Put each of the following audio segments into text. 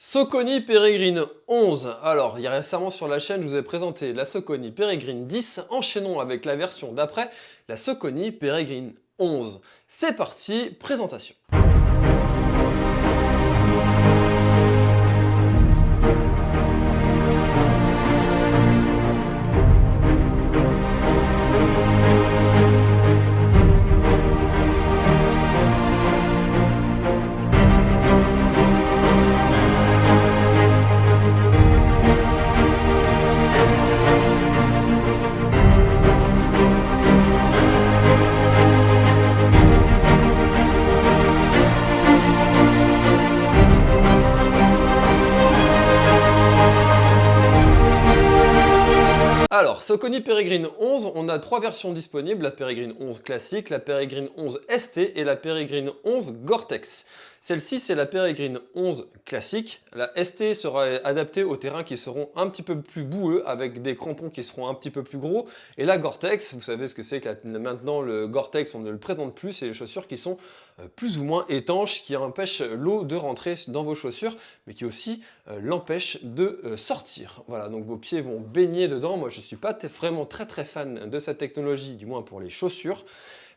Saucony Peregrine 11. Alors, il y a récemment sur la chaîne, je vous ai présenté la Saucony Peregrine 10. Enchaînons avec la version d'après, la Saucony Peregrine 11. C'est parti, présentation. Alors, Saucony Peregrine 11, on a trois versions disponibles, la Peregrine 11 classique, la Peregrine 11 ST et la Peregrine 11 Gore-Tex. Celle-ci, c'est la Peregrine 11 classique. La ST sera adaptée aux terrains qui seront un petit peu plus boueux, avec des crampons qui seront un petit peu plus gros. Et la Gore-Tex, vous savez ce que c'est que maintenant le Gore-Tex, on ne le présente plus, c'est les chaussures qui sont plus ou moins étanches, qui empêchent l'eau de rentrer dans vos chaussures, mais qui aussi l'empêchent de sortir. Voilà, donc vos pieds vont baigner dedans. Moi, je ne suis pas vraiment très fan de cette technologie, du moins pour les chaussures.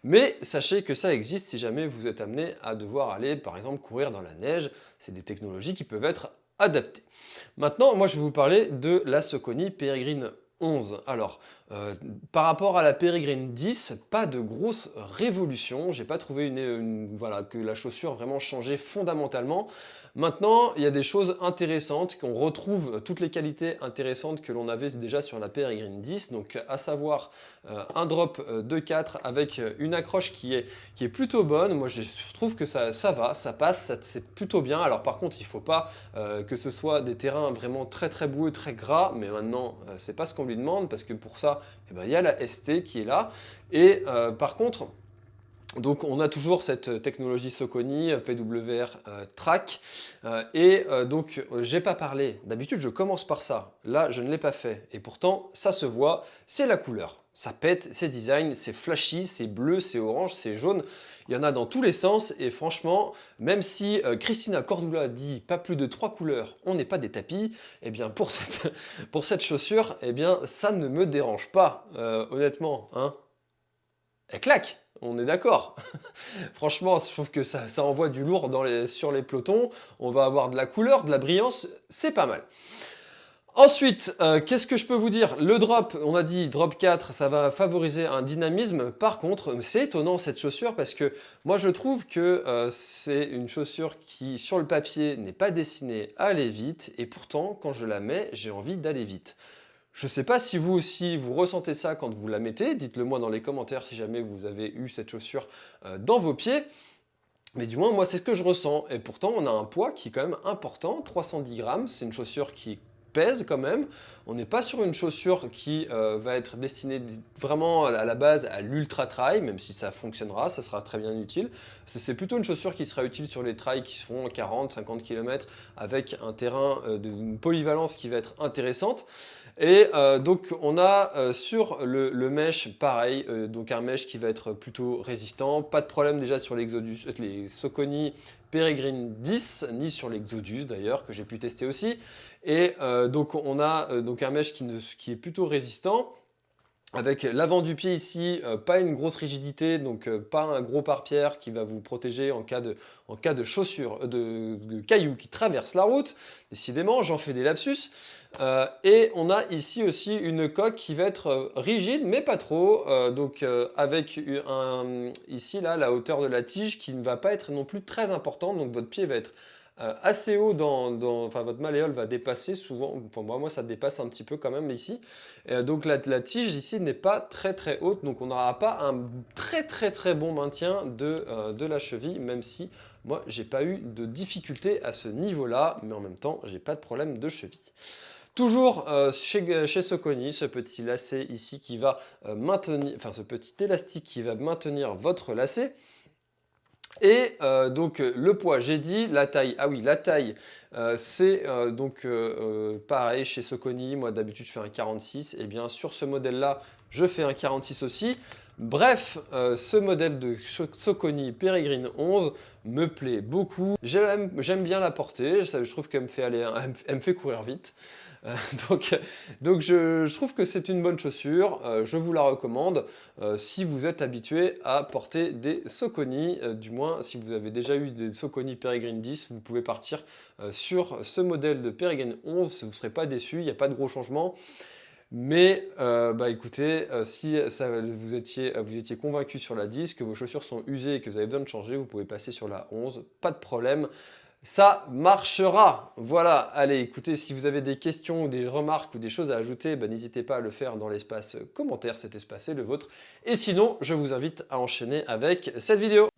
Mais sachez que ça existe si jamais vous êtes amené à devoir aller, par exemple, courir dans la neige. C'est des technologies qui peuvent être adaptées. Maintenant, moi, je vais vous parler de la Saucony Peregrine 11. Alors, par rapport à la Peregrine 10, pas de grosse révolution. J'ai pas trouvé voilà, que la chaussure vraiment changé fondamentalement. Maintenant, il y a des choses intéressantes, qu'on retrouve toutes les qualités intéressantes que l'on avait déjà sur la Peregrine 10, donc à savoir un drop de 4 avec une accroche qui est plutôt bonne. Moi, je trouve que ça va, ça passe, c'est plutôt bien. Alors par contre, il ne faut pas que ce soit des terrains vraiment très boueux, très gras, mais maintenant, c'est pas ce qu'on lui demande, parce que pour ça, eh ben, il y a la ST qui est là. Et par contre, donc on a toujours cette technologie Saucony, PWR Track, donc j'ai pas parlé, d'habitude je commence par ça, là je ne l'ai pas fait, et pourtant ça se voit, c'est la couleur, ça pète, c'est design, c'est flashy, c'est bleu, c'est orange, c'est jaune, il y en a dans tous les sens, et franchement, même si Christina Cordula dit pas plus de 3 couleurs, on n'est pas des tapis, eh bien pour cette chaussure, eh bien ça ne me dérange pas, honnêtement, hein. Elle claque, on est d'accord. Franchement, je trouve que ça envoie du lourd sur les pelotons. On va avoir de la couleur, de la brillance, c'est pas mal. Ensuite, qu'est-ce que je peux vous dire? Le drop, on a dit drop 4, ça va favoriser un dynamisme. Par contre, c'est étonnant cette chaussure parce que moi je trouve que c'est une chaussure qui, sur le papier, n'est pas destinée à aller vite. Et pourtant, quand je la mets, j'ai envie d'aller vite. Je ne sais pas si vous aussi vous ressentez ça quand vous la mettez, dites-le moi dans les commentaires si jamais vous avez eu cette chaussure dans vos pieds. Mais du moins moi c'est ce que je ressens, et pourtant on a un poids qui est quand même important, 310 grammes, c'est une chaussure qui pèse quand même. On n'est pas sur une chaussure qui va être destinée vraiment à la base à l'ultra trail, même si ça fonctionnera, ça sera très bien utile. C'est plutôt une chaussure qui sera utile sur les trails qui se font 40-50 km avec un terrain d'une polyvalence qui va être intéressante. Et donc on a sur le mesh pareil, donc un mesh qui va être plutôt résistant, pas de problème déjà sur les Saucony Peregrine 10, ni sur l'Exodus d'ailleurs, que j'ai pu tester aussi. Et donc on a donc un mesh qui est plutôt résistant. Avec l'avant du pied ici, pas une grosse rigidité, donc pas un gros pare-pierre qui va vous protéger en cas de chaussures, de cailloux qui traversent la route. Décidément, j'en fais des lapsus. Et on a ici aussi une coque qui va être rigide, mais pas trop. Avec ici là, la hauteur de la tige qui ne va pas être non plus très importante, donc votre pied va être assez haut enfin votre malléole va dépasser souvent, pour moi ça dépasse un petit peu quand même ici, donc la tige ici n'est pas très haute, donc on n'aura pas un très bon maintien de la cheville, même si moi j'ai pas eu de difficulté à ce niveau là, mais en même temps j'ai pas de problème de cheville. Toujours chez Saucony, ce petit lacet ici qui va maintenir, enfin ce petit élastique qui va maintenir votre lacet. Et donc le poids, j'ai dit, la taille, ah oui, la taille, c'est pareil chez Saucony, moi d'habitude je fais un 46, et bien sur ce modèle-là, je fais un 46 aussi. Bref, ce modèle de Saucony Peregrine 11 me plaît beaucoup. J'aime bien la porter, je trouve qu'elle me fait aller, elle me fait courir vite. Euh, donc je trouve que c'est une bonne chaussure, je vous la recommande si vous êtes habitué à porter des Saucony, du moins si vous avez déjà eu des Saucony Peregrine 10, vous pouvez partir sur ce modèle de Peregrine 11, vous ne serez pas déçu, il n'y a pas de gros changements. Mais bah écoutez, si vous étiez convaincu sur la 10, que vos chaussures sont usées et que vous avez besoin de changer, vous pouvez passer sur la 11, pas de problème. Ça marchera. Voilà, allez, écoutez, si vous avez des questions ou des remarques ou des choses à ajouter, bah, n'hésitez pas à le faire dans l'espace commentaire, cet espace est le vôtre. Et sinon, je vous invite à enchaîner avec cette vidéo.